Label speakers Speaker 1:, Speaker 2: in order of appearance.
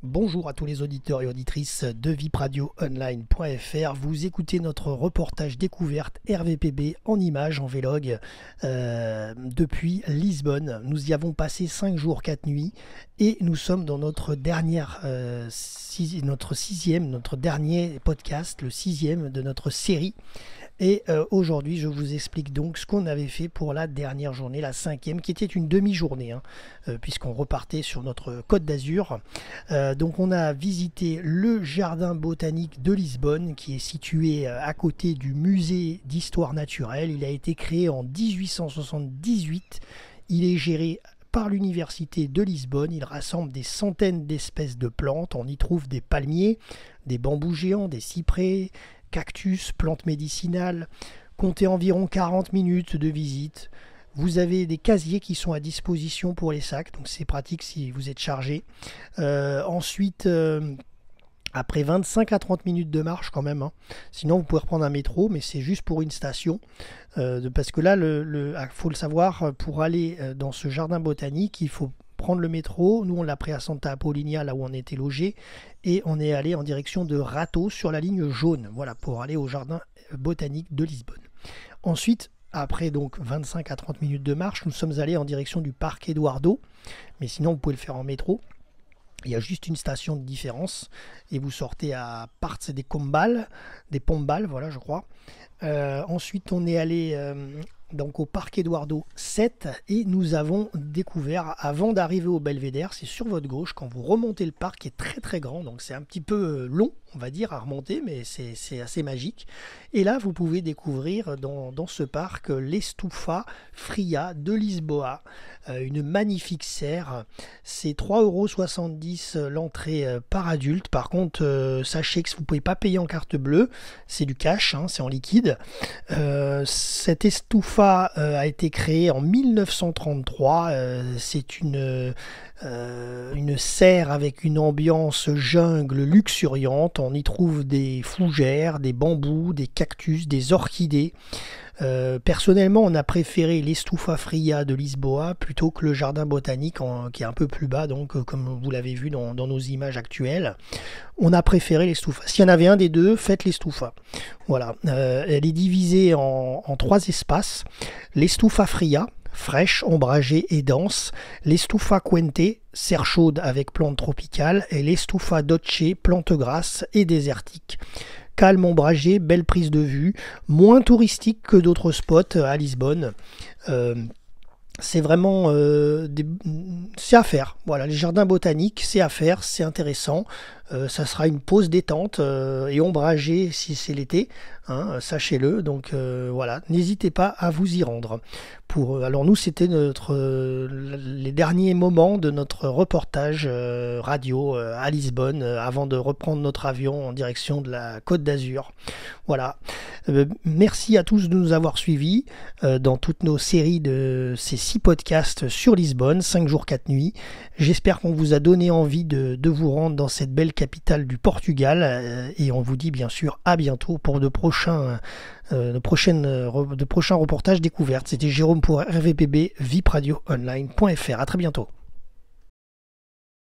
Speaker 1: Bonjour à tous les auditeurs et auditrices de vipradioonline.fr. Vous écoutez notre reportage découverte RVPB en images, en vlog, depuis Lisbonne. Nous y avons passé 5 jours, 4 nuits et nous sommes dans notre notre dernier podcast, le 6e de notre série. Et aujourd'hui, je vous explique donc ce qu'on avait fait pour la dernière journée, la 5e, qui était une demi-journée, puisqu'on repartait sur notre Côte d'Azur. Donc on a visité le jardin botanique de Lisbonne, qui est situé à côté du musée d'histoire naturelle. Il a été créé en 1878. Il est géré par l'université de Lisbonne. Il rassemble des centaines d'espèces de plantes. On y trouve des palmiers, des bambous géants, des cyprès, cactus, plantes médicinales. Comptez environ 40 minutes de visite. Vous avez des casiers qui sont à disposition pour les sacs, donc c'est pratique si vous êtes chargé. Ensuite, après 25 à 30 minutes de marche quand même, sinon vous pouvez reprendre un métro, mais c'est juste pour une station. Parce que là, faut le savoir, pour aller dans ce jardin botanique, il faut prendre le métro. Nous on l'a pris à Santa Apollonia, là où on était logé, et on est allé en direction de Rato sur la ligne jaune, voilà, pour aller au jardin botanique de Lisbonne. Ensuite, après donc 25 à 30 minutes de marche, nous sommes allés en direction du parc Eduardo, mais sinon vous pouvez le faire en métro. Il y a juste une station de différence et vous sortez à Parts des Pombal, voilà, je crois. Ensuite on est allé donc au parc Eduardo 7 et nous avons découvert, avant d'arriver au Belvédère, c'est sur votre gauche, quand vous remontez le parc, qui est très très grand, donc c'est un petit peu long on va dire à remonter, mais c'est assez magique. Et là vous pouvez découvrir dans ce parc l'Estufa Fria de Lisboa, une magnifique serre. C'est 3,70 € l'entrée par adulte. Par contre, sachez que vous ne pouvez pas payer en carte bleue, c'est du cash, c'est en liquide. Cette Estufa a été créée en 1933. C'est une serre avec une ambiance jungle luxuriante. On y trouve des fougères, des bambous, des cactus, des orchidées. Personnellement, on a préféré l'Estufa Fria de Lisboa plutôt que le jardin botanique qui est un peu plus bas, donc comme vous l'avez vu dans nos images actuelles. On a préféré l'Estufa. S'il y en avait un des deux, faites l'Estufa. Voilà. Elle est divisée en 3 espaces. L'Estufa Fria, fraîche, ombragée et dense, l'Estufa Quente, serre chaude avec plantes tropicales, et l'Estufa Dolce, plantes grasses et désertiques. Calme, ombragé, belle prise de vue, moins touristique que d'autres spots à Lisbonne. C'est vraiment c'est à faire. Voilà, les jardins botaniques, c'est à faire, c'est intéressant. Ça sera une pause détente et ombragé si c'est l'été, sachez-le. Donc voilà, n'hésitez pas à vous y rendre. Alors nous, c'était les derniers moments de notre reportage radio à Lisbonne avant de reprendre notre avion en direction de la Côte d'Azur. Voilà. Merci à tous de nous avoir suivis dans toutes nos séries de ces 6 podcasts sur Lisbonne, 5 jours, 4 nuits. J'espère qu'on vous a donné envie de vous rendre dans cette belle capitale du Portugal et on vous dit bien sûr à bientôt pour de prochains reportages découvertes. C'était Jérôme pour RVPB, vipradioonline.fr. À très bientôt.